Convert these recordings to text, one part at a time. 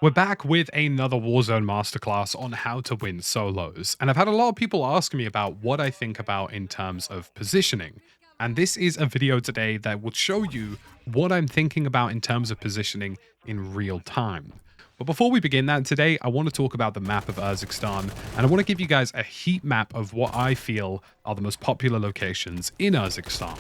We're back with another Warzone Masterclass on how to win solos. And I've had a lot of people ask me about what I think about in terms of positioning. And this is a video today that will show you what I'm thinking about in terms of positioning in real time. But before we begin that today, I want to talk about the map of Urzikstan, and I want to give you guys a heat map of what I feel are the most popular locations in Urzikstan.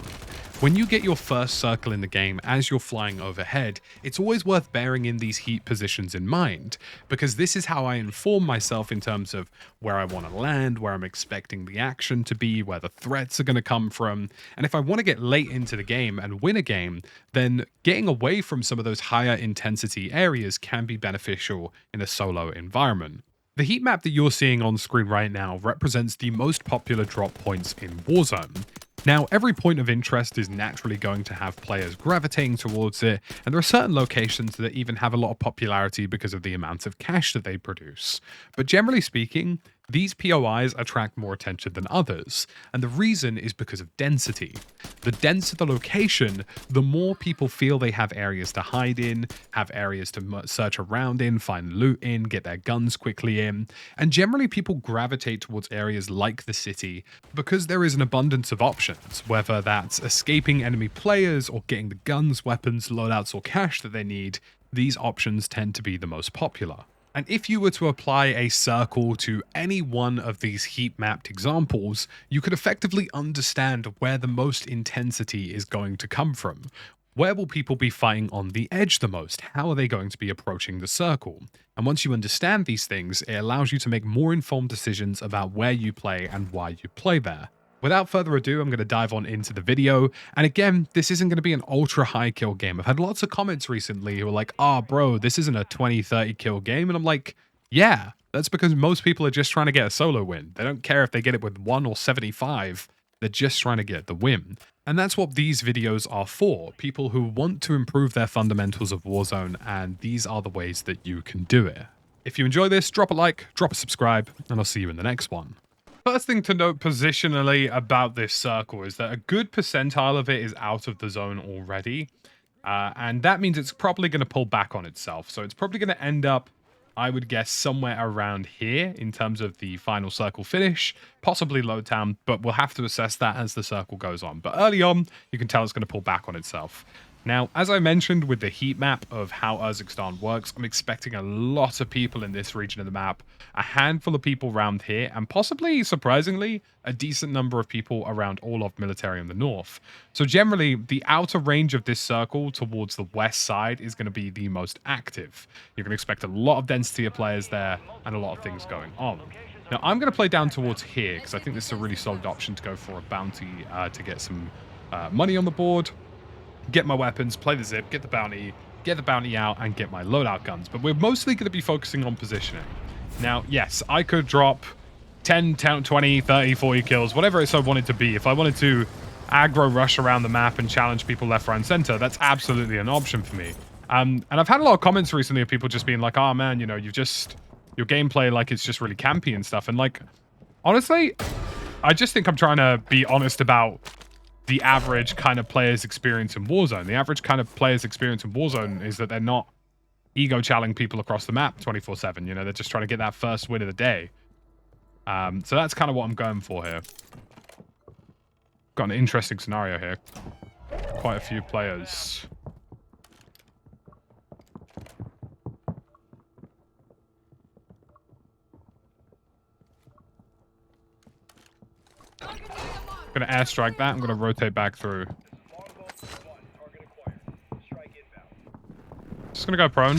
When you get your first circle in the game as you're flying overhead, it's always worth bearing in these heat positions in mind, because this is how I inform myself in terms of where I want to land, where I'm expecting the action to be, where the threats are going to come from. And if I want to get late into the game and win a game, then getting away from some of those higher intensity areas can be beneficial in a solo environment. The heat map that you're seeing on screen right now represents the most popular drop points in Warzone. Now, every point of interest is naturally going to have players gravitating towards it, and there are certain locations that even have a lot of popularity because of the amount of cash that they produce. But generally speaking, these POIs attract more attention than others, and the reason is because of density. The denser the location, the more people feel they have areas to hide in, have areas to search around in, find loot in, get their guns quickly in, and generally people gravitate towards areas like the city because there is an abundance of options, whether that's escaping enemy players or getting the guns, weapons, loadouts, or cash that they need. These options tend to be the most popular. And if you were to apply a circle to any one of these heat mapped examples, you could effectively understand where the most intensity is going to come from. Where will people be fighting on the edge the most? How are they going to be approaching the circle? And once you understand these things, it allows you to make more informed decisions about where you play and why you play there. Without further ado, I'm going to dive on into the video. And again, this isn't going to be an ultra high kill game. I've had lots of comments recently who are like, oh, bro, this isn't a 20, 30 kill game. And I'm like, yeah, that's because most people are just trying to get a solo win. They don't care if they get it with 1 or 75. They're just trying to get the win. And that's what these videos are for. People who want to improve their fundamentals of Warzone, and these are the ways that you can do it. If you enjoy this, drop a like, drop a subscribe, and I'll see you in the next one. First thing to note positionally about this circle is that a good percentile of it is out of the zone already. And that means it's probably going to pull back on itself. So it's probably going to end up, I would guess, somewhere around here in terms of the final circle finish, possibly low town, but we'll have to assess that as the circle goes on. But early on, you can tell it's going to pull back on itself. Now, as I mentioned with the heat map of how Urzikstan works, I'm expecting a lot of people in this region of the map, a handful of people around here, and possibly, surprisingly, a decent number of people around all of military in the north. So generally, the outer range of this circle towards the west side is going to be the most active. You're going to expect a lot of density of players there and a lot of things going on. Now, I'm going to play down towards here because I think this is a really solid option to go for a bounty to get some money on the board. Get my weapons, play the zip, get the bounty out, and get my loadout guns. But we're mostly going to be focusing on positioning. Now, yes, I could drop 10, 20, 30, 40 kills, whatever it I wanted to be. If I wanted to aggro rush around the map and challenge people left, right, and center, that's absolutely an option for me. And I've had a lot of comments recently of people just being like, oh man, you know, your gameplay, like, it's just really campy and stuff. And like, honestly, I just think I'm trying to be honest about the average kind of player's experience in Warzone. The average kind of player's experience in Warzone is that they're not ego-challenging people across the map 24/7. You know, they're just trying to get that first win of the day. So that's kind of what I'm going for here. Got an interesting scenario here. Quite a few players. I'm going to airstrike that. I'm going to rotate back through. Just going to go prone.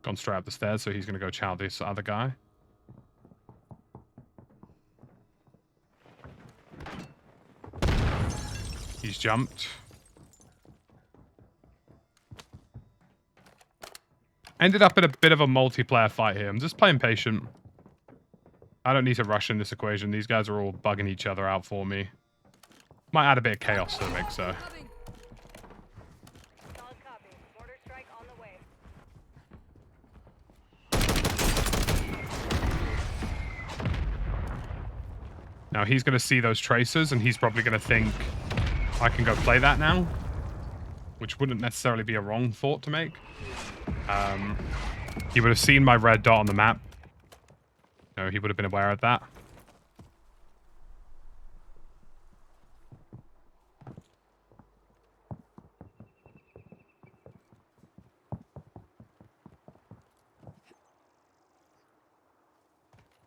Gone straight up the stairs, so he's going to go chow this other guy. He's jumped. Ended up in a bit of a multiplayer fight here. I'm just playing patient. I don't need to rush in this equation. These guys are all bugging each other out for me. Might add a bit of chaos to the mix, though. Solid copy. Mortar strike on the way. Now he's going to see those tracers, and he's probably going to think I can go play that now, which wouldn't necessarily be a wrong thought to make. He would have seen my red dot on the map. No, he would have been aware of that.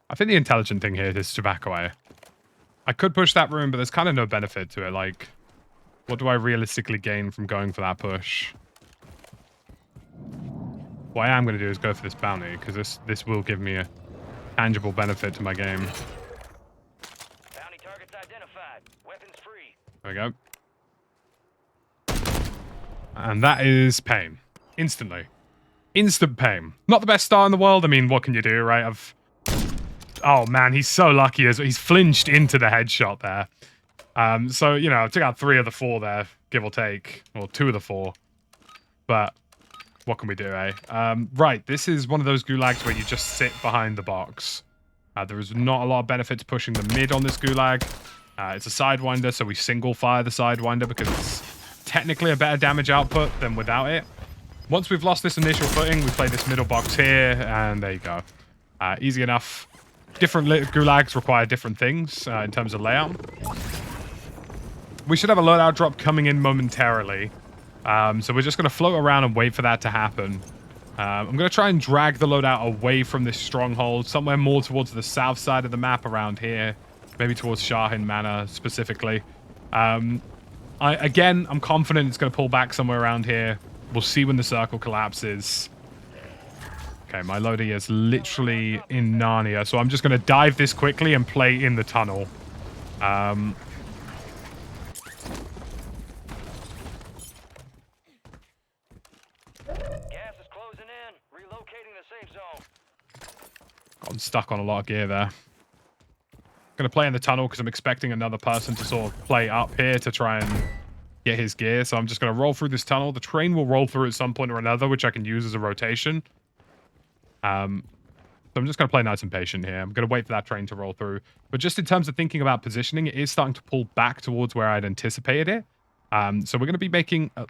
I think the intelligent thing here is to back away. I could push that room, but there's kind of no benefit to it. Like, what do I realistically gain from going for that push? What I am going to do is go for this bounty, because this will give me a tangible benefit to my game. Bounty targets identified. Weapons free. There we go. And that is pain. Instantly. Instant pain. Not the best start in the world. I mean, what can you do, right? Oh, man, he's so lucky. He's flinched into the headshot there. So, you know, I took out 3 of the 4 there, give or take. Or 2 of the 4. But what can we do, eh? Right, this is one of those gulags where you just sit behind the box. There is not a lot of benefit to pushing the mid on this gulag. It's a Sidewinder, so we single fire the Sidewinder because it's technically a better damage output than without it. Once we've lost this initial footing, we play this middle box here, and there you go. Easy enough. Different gulags require different things in terms of layout. We should have a loadout drop coming in momentarily. So we're just going to float around and wait for that to happen. I'm going to try and drag the loadout away from this stronghold, somewhere more towards the south side of the map around here. Maybe towards Shahin Manor specifically. I'm confident it's going to pull back somewhere around here. We'll see when the circle collapses. Okay, my loader is literally in Narnia, so I'm just going to dive this quickly and play in the tunnel. Gas is closing in. Relocating the safe zone. I'm stuck on a lot of gear there. Going to play in the tunnel because I'm expecting another person to sort of play up here to try and get his gear. So I'm just going to roll through this tunnel. The train will roll through at some point or another, which I can use as a rotation. So I'm just going to play nice and patient here. I'm going to wait for that train to roll through. But just in terms of thinking about positioning, it is starting to pull back towards where I'd anticipated it. So we're going to be making... Can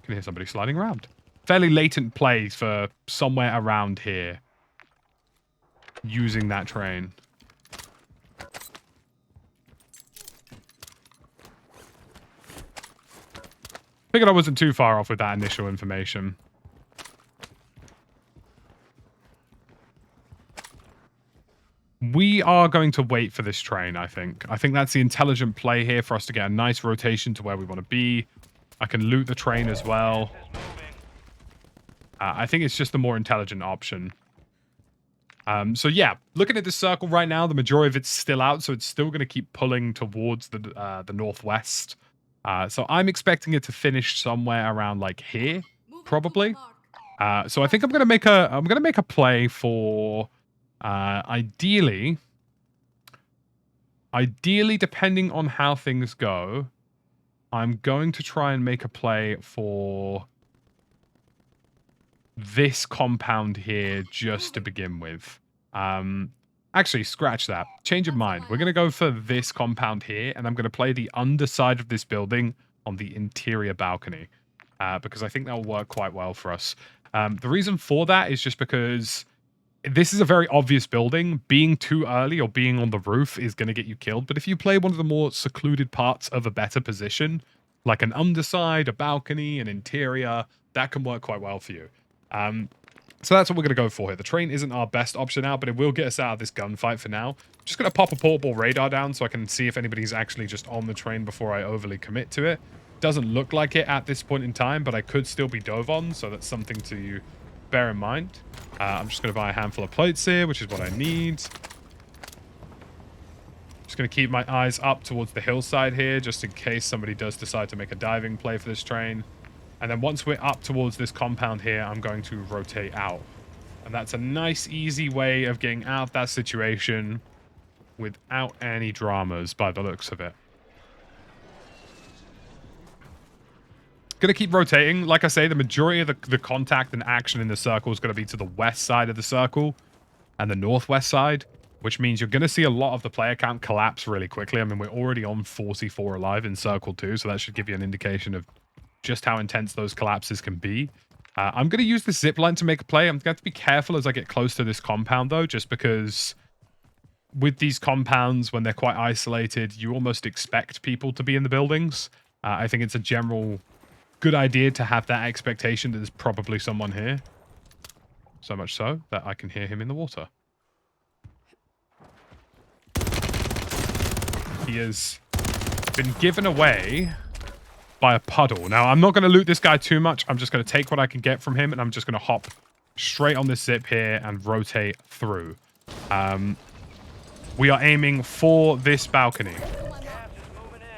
hear somebody sliding around. Fairly latent plays for somewhere around here. Using that train. Figured I wasn't too far off with that initial information. We are going to wait for this train, I think. I think that's the intelligent play here for us to get a nice rotation to where we want to be. I can loot the train as well. I think it's just the more intelligent option. So yeah, looking at this circle right now, the majority of it's still out, so it's still going to keep pulling towards the northwest. So I'm expecting it to finish somewhere around like here, probably. So I think I'm going to make a play for ideally, depending on how things go, I'm going to try and make a play for this compound here just to begin with. Actually, scratch that. Change of mind. We're going to go for this compound here, and I'm going to play the underside of this building on the interior balcony, because I think that will work quite well for us. The reason for that is just because this is a very obvious building. Being too early or being on the roof is going to get you killed. But if you play one of the more secluded parts of a better position, like an underside, a balcony, an interior, that can work quite well for you. So that's what we're going to go for here. The train isn't our best option out, but it will get us out of this gunfight for now. I'm just going to pop a portable radar down so I can see if anybody's actually just on the train before I overly commit to it. Doesn't look like it at this point in time, but I could still be dove on, so that's something to bear in mind. I'm just going to buy a handful of plates here, which is what I need. Just going to keep my eyes up towards the hillside here, just in case somebody does decide to make a diving play for this train. And then once we're up towards this compound here, I'm going to rotate out. And that's a nice, easy way of getting out of that situation without any dramas by the looks of it. Going to keep rotating. Like I say, the majority of the contact and action in the circle is going to be to the west side of the circle and the northwest side, which means you're going to see a lot of the player count collapse really quickly. I mean, we're already on 44 alive in Circle 2, so that should give you an indication of just how intense those collapses can be. I'm going to use the zip line to make a play. I'm going to have to be careful as I get close to this compound, though, just because with these compounds, when they're quite isolated, you almost expect people to be in the buildings. I think it's a general good idea to have that expectation that there's probably someone here. So much so that I can hear him in the water. He has been given away by a puddle. Now, I'm not going to loot this guy too much. I'm just going to take what I can get from him, and I'm just going to hop straight on this zip here and rotate through. We are aiming for this balcony.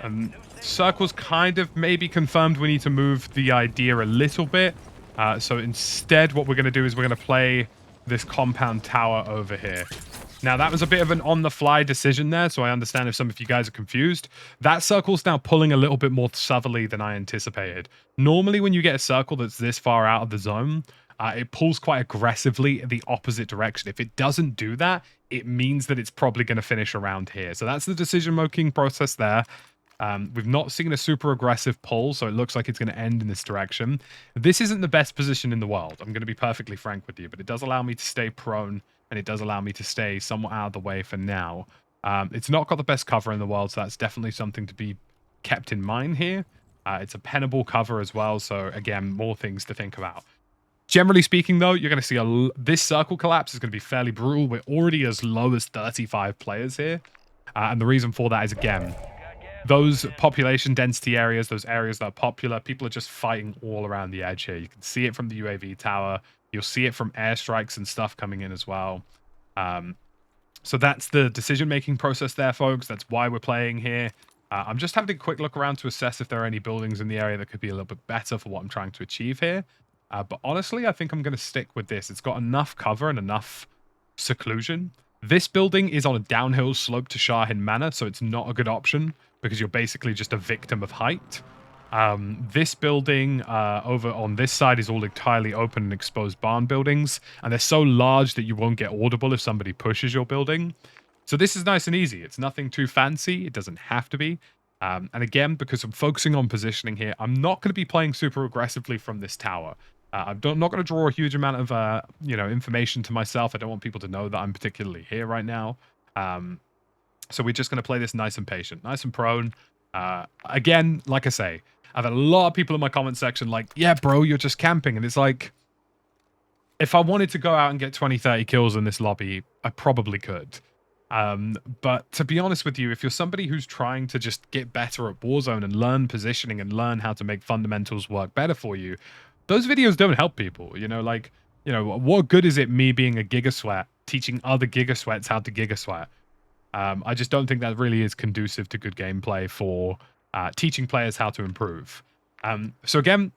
And Circle's kind of maybe confirmed we need to move the idea a little bit. So instead, what we're going to do is we're going to play this compound tower over here. Now, that was a bit of an on-the-fly decision there, so I understand if some of you guys are confused. That circle's now pulling a little bit more southerly than I anticipated. Normally, when you get a circle that's this far out of the zone, it pulls quite aggressively in the opposite direction. If it doesn't do that, it means that it's probably going to finish around here. So that's the decision-making process there. We've not seen a super aggressive pull, so it looks like it's going to end in this direction. This isn't the best position in the world. I'm going to be perfectly frank with you, but it does allow me to stay prone, and it does allow me to stay somewhat out of the way for now. It's not got the best cover in the world, so that's definitely something to be kept in mind here. It's a pennable cover as well, so again, more things to think about. Generally speaking, though, you're going to see this circle collapse is going to be fairly brutal. We're already as low as 35 players here, and the reason for that is, again, those population density areas, those areas that are popular, people are just fighting all around the edge here. You can see it from the UAV tower. You'll see it from airstrikes and stuff coming in as well. So that's the decision-making process there, folks. That's why we're playing here. I'm just having a quick look around to assess if there are any buildings in the area that could be a little bit better for what I'm trying to achieve here. But honestly, I think I'm going to stick with this. It's got enough cover and enough seclusion. This building is on a downhill slope to Shahin Manor, so it's not a good option because you're basically just a victim of height. This building over on this side is all entirely open and exposed barn buildings, and they're so large that you won't get audible if somebody pushes your building. So this is nice and easy. It's nothing too fancy. It doesn't have to be. And again, because I'm focusing on positioning here, I'm not going to be playing super aggressively from this tower. I'm not going to draw a huge amount of information to myself. I don't want people to know that I'm particularly here right now. So we're just going to play this nice and patient, nice and prone. Again, like I say, I've had a lot of people in my comment section like, yeah, bro, you're just camping. And it's like, if I wanted to go out and get 20, 30 kills in this lobby, I probably could. But to be honest with you, if you're somebody who's trying to just get better at Warzone and learn positioning and learn how to make fundamentals work better for you, those videos don't help people. What good is it me being a Gigasweat teaching other Gigasweats how to Gigasweat? I just don't think that really is conducive to good gameplay for teaching players how to improve. So again,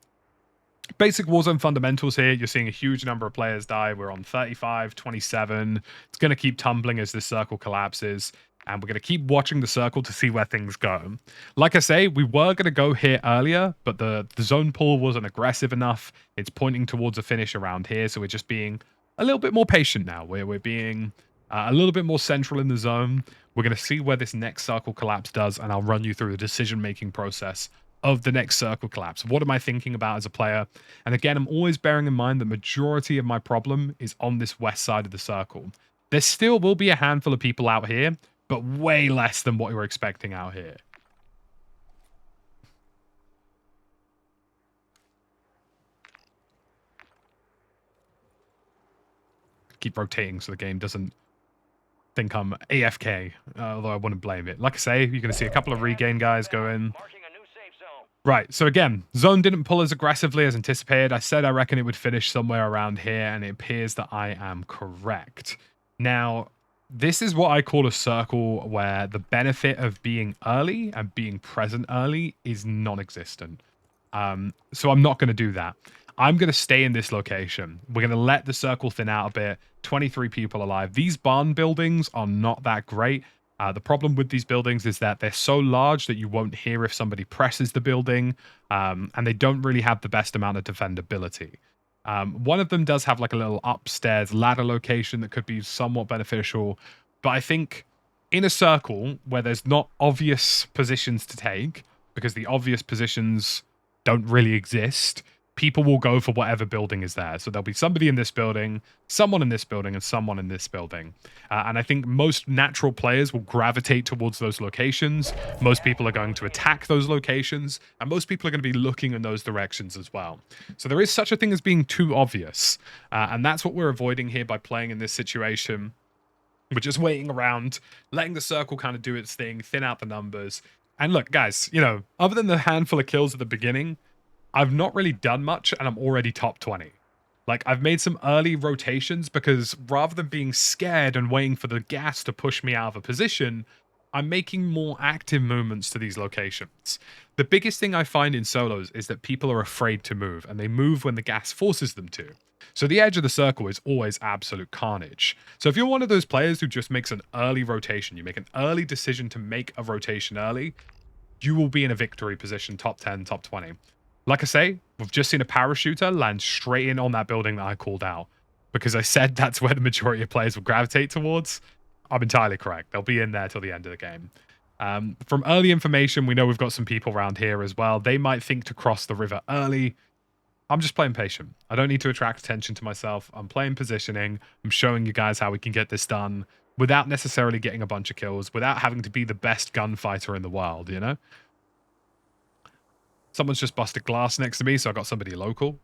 basic Warzone fundamentals here. You're seeing a huge number of players die. We're on 35, 27. It's going to keep tumbling as this circle collapses. And we're going to keep watching the circle to see where things go. Like I say, we were going to go here earlier, but the zone pull wasn't aggressive enough. It's pointing towards a finish around here. So we're just being a little bit more patient now. We're being a little bit more central in the zone. We're going to see where this next circle collapse does, and I'll run you through the decision-making process of the next circle collapse. What am I thinking about as a player? And again, I'm always bearing in mind the majority of my problem is on this west side of the circle. There still will be a handful of people out here, but way less than what we were expecting out here. Keep rotating so the game doesn't think I'm AFK, although I wouldn't blame it. Like I say, you're going to see a couple of regain guys go in. Right, so again, zone didn't pull as aggressively as anticipated. I said I reckon it would finish somewhere around here, and it appears that I am correct. Now, this is what I call a circle where the benefit of being early and being present early is non-existent. So I'm not going to do that. I'm going to stay in this location. We're going to let the circle thin out a bit. 23 people alive. These barn buildings are not that great. The problem with these buildings is that they're so large that you won't hear if somebody presses the building, and they don't really have the best amount of defendability. One of them does have like a little upstairs ladder location that could be somewhat beneficial. But I think in a circle where there's not obvious positions to take, because the obvious positions don't really exist, people will go for whatever building is there. So there'll be somebody in this building, someone in this building, and someone in this building. And I think most natural players will gravitate towards those locations. Most people are going to attack those locations, and most people are going to be looking in those directions as well. So there is such a thing as being too obvious. And that's what we're avoiding here by playing in this situation. We're just waiting around, letting the circle kind of do its thing, thin out the numbers. And look, guys, you know, other than the handful of kills at the beginning, I've not really done much, and I'm already top 20. Like, I've made some early rotations because rather than being scared and waiting for the gas to push me out of a position, I'm making more active movements to these locations. The biggest thing I find in solos is that people are afraid to move, and they move when the gas forces them to. So the edge of the circle is always absolute carnage. So if you're one of those players who just makes an early rotation, you make an early decision to make a rotation early, you will be in a victory position, top 10, top 20. Like I say, we've just seen a parachuter land straight in on that building that I called out. Because I said that's where the majority of players will gravitate towards. I'm entirely correct. They'll be in there till the end of the game. From early information, we know we've got some people around here as well. They might think to cross the river early. I'm just playing patient. I don't need to attract attention to myself. I'm playing positioning. I'm showing you guys how we can get this done without necessarily getting a bunch of kills, without having to be the best gunfighter in the world, you know? Someone's just busted glass next to me, so I got somebody local.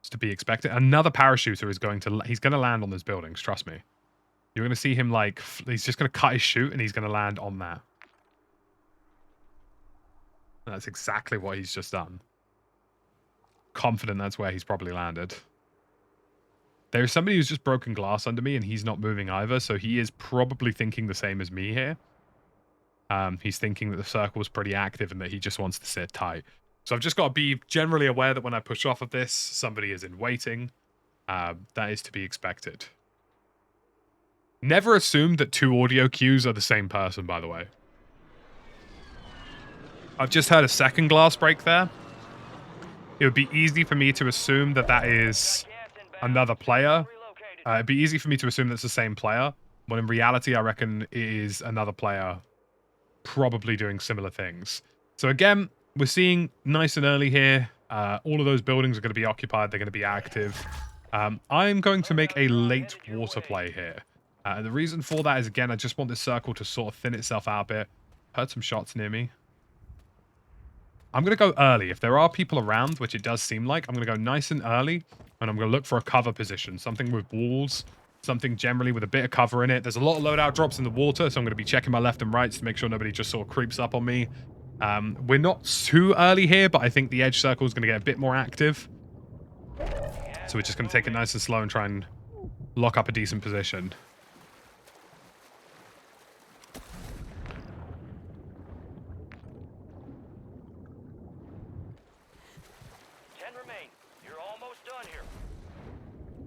It's to be expected. Another parachuter is he's going to land on those buildings, trust me. You're going to see him like, he's just going to cut his chute and he's going to land on that. And that's exactly what he's just done. Confident that's where he's probably landed. There's somebody who's just broken glass under me and he's not moving either, so he is probably thinking the same as me here. He's thinking that the circle is pretty active and that he just wants to sit tight. So I've just got to be generally aware that when I push off of this, somebody is in waiting. That is to be expected. Never assume that two audio cues are the same person, by the way. I've just heard a second glass break there. It would be easy for me to assume that that is another player. It'd be easy for me to assume that's the same player, when in reality, I reckon it is another player probably doing similar things. So again, we're seeing nice and early here. All of those buildings are going to be occupied. They're going to be active. I'm going to make a late water play here. And the reason for that is, again, I just want this circle to sort of thin itself out a bit. Heard some shots near me. I'm going to go early. If there are people around, which it does seem like, I'm going to go nice and early, and I'm going to look for a cover position. Something with walls, something generally with a bit of cover in it. There's a lot of loadout drops in the water, so I'm going to be checking my left and right to make sure nobody just sort of creeps up on me. We're not too early here, but I think the edge circle is going to get a bit more active. So we're just going to take it nice and slow and try and lock up a decent position.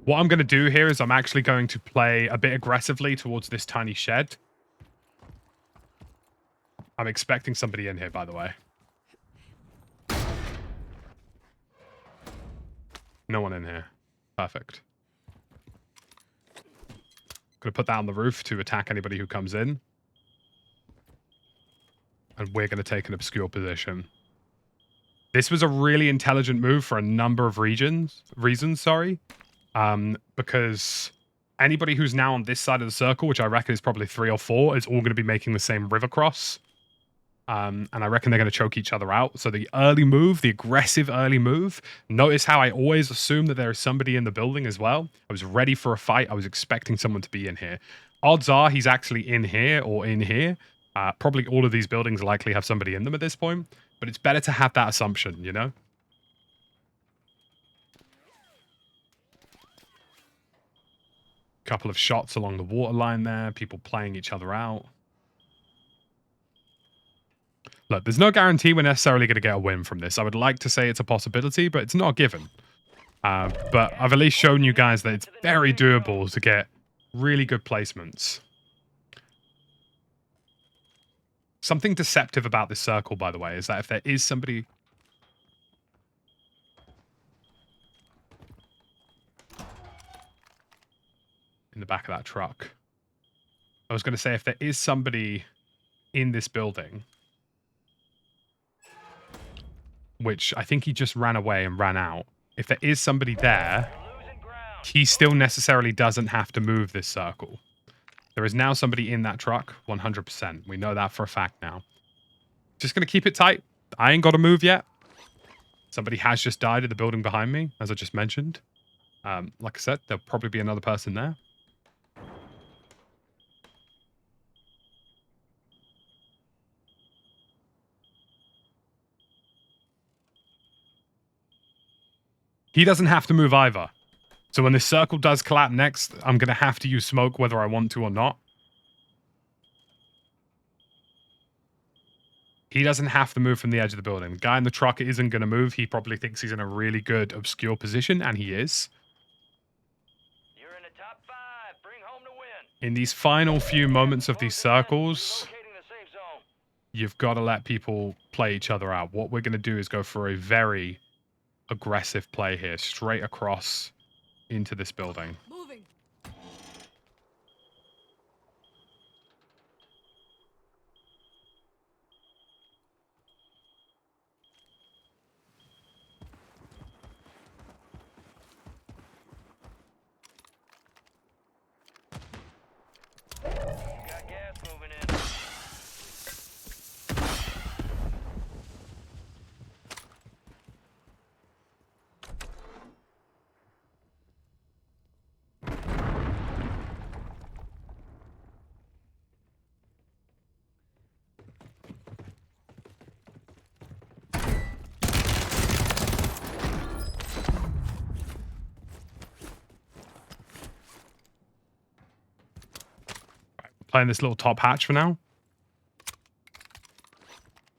What I'm going to do here is I'm actually going to play a bit aggressively towards this tiny shed. I'm expecting somebody in here, by the way. No one in here. Perfect. Going to put that on the roof to attack anybody who comes in. And we're going to take an obscure position. This was a really intelligent move for a number of reasons, sorry. Because anybody who's now on this side of the circle, which I reckon is probably 3 or 4, is all going to be making the same river cross. And I reckon they're going to choke each other out. So the early move, the aggressive early move, notice how I always assume that there is somebody in the building as well. I was ready for a fight. I was expecting someone to be in here. Odds are he's actually in here or in here. Probably all of these buildings likely have somebody in them at this point. But it's better to have that assumption, you know? Couple of shots along the waterline there. People playing each other out. Look, there's no guarantee we're necessarily going to get a win from this. I would like to say it's a possibility, but it's not a given. But I've at least shown you guys that it's very doable to get really good placements. Something deceptive about this circle, by the way, is that if there is somebody... in the back of that truck. I was going to say, if there is somebody in this building, which I think he just ran away and ran out. If there is somebody there, he still necessarily doesn't have to move this circle. There is now somebody in that truck, 100%. We know that for a fact now. Just going to keep it tight. I ain't got to move yet. Somebody has just died in the building behind me, as I just mentioned. Like I said, there'll probably be another person there. He doesn't have to move either. So when this circle does collapse next, I'm going to have to use smoke whether I want to or not. He doesn't have to move from the edge of the building. The guy in the truck isn't going to move. He probably thinks he's in a really good, obscure position, and he is. You're in the top 5. Bring home the win. In these final few moments of these circles, Relocating the safe zone. you've got to let people play each other out. What we're going to do is go for a very aggressive play here, straight across into this building. Moving. Got gas moving in. Playing this little top hatch for now.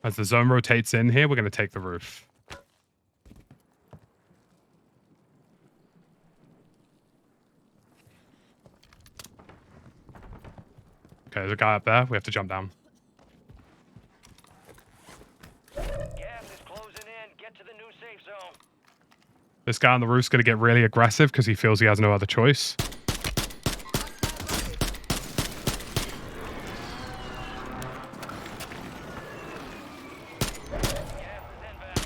As the zone rotates in here, we're going to take the roof. Okay, there's a guy up there. We have to jump down. Gas is closing in. Get to the new safe zone. This guy on the roof's going to get really aggressive because he feels he has no other choice. Gas is inbound.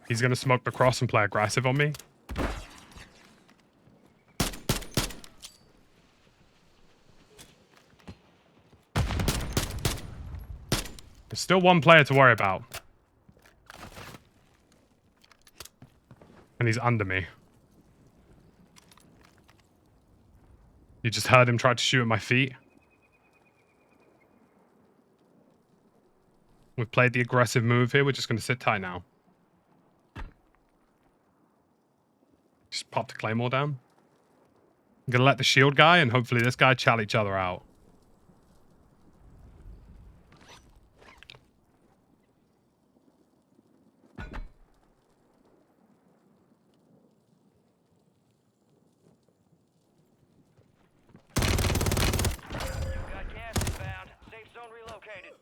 He's going to smoke the cross and play aggressive on me. There's still one player to worry about. And he's under me. You just heard him try to shoot at my feet. We've played the aggressive move here. We're just going to sit tight now. Just pop the claymore down. I'm going to let the shield guy and hopefully this guy chat each other out. You got gas inbound. Safe zone relocated.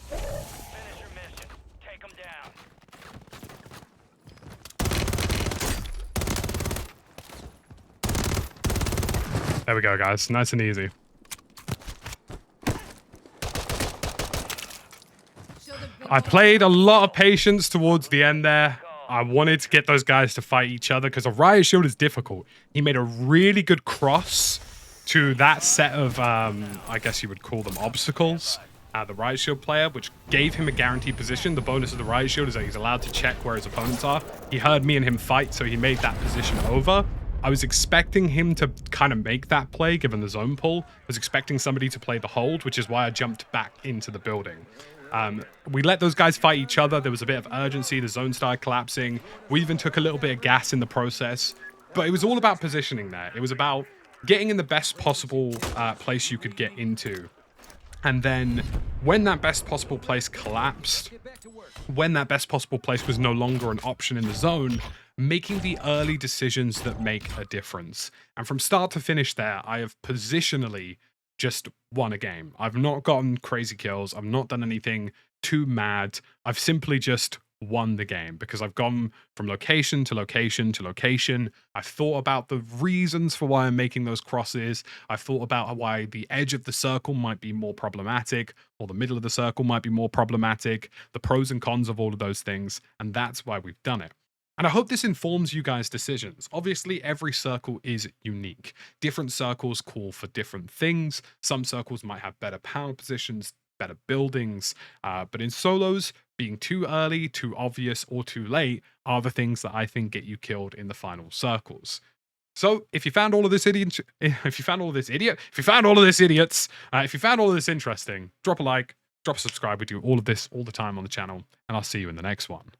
Finish your mission. Take them down. There we go, guys. Nice and easy. I played a lot of patience towards the end there. I wanted to get those guys to fight each other because a riot shield is difficult. He made a really good cross to that set of, I guess you would call them obstacles. The riot shield player, which gave him a guaranteed position. The bonus of the riot shield is that he's allowed to check where his opponents are. He heard me and him fight, so he made that position over. I was expecting him to kind of make that play, given the zone pull. I was expecting somebody to play the hold, which is why I jumped back into the building. We let those guys fight each other. There was a bit of urgency. The zone started collapsing. We even took a little bit of gas in the process. But it was all about positioning there. It was about getting in the best possible place you could get into. And then when that best possible place collapsed, Get back to work. when that best possible place was no longer an option in the zone, making the early decisions that make a difference. And from start to finish there, I have positionally just won a game. I've not gotten crazy kills. I've not done anything too mad. I've simply just won the game because I've gone from location to location to location. I've thought about the reasons for why I'm making those crosses. I've thought about why the edge of the circle might be more problematic or the middle of the circle might be more problematic, the pros and cons of all of those things, and that's why we've done it. And I hope this informs you guys' decisions. Obviously, every circle is unique. Different circles call for different things. Some circles might have better power positions, better buildings, but in solos, being too early, too obvious, or too late are the things that I think get you killed in the final circles. So if you found all of this idiots, if you found all of this interesting, drop a like, drop a subscribe. We do all of this all the time on the channel, and I'll see you in the next one.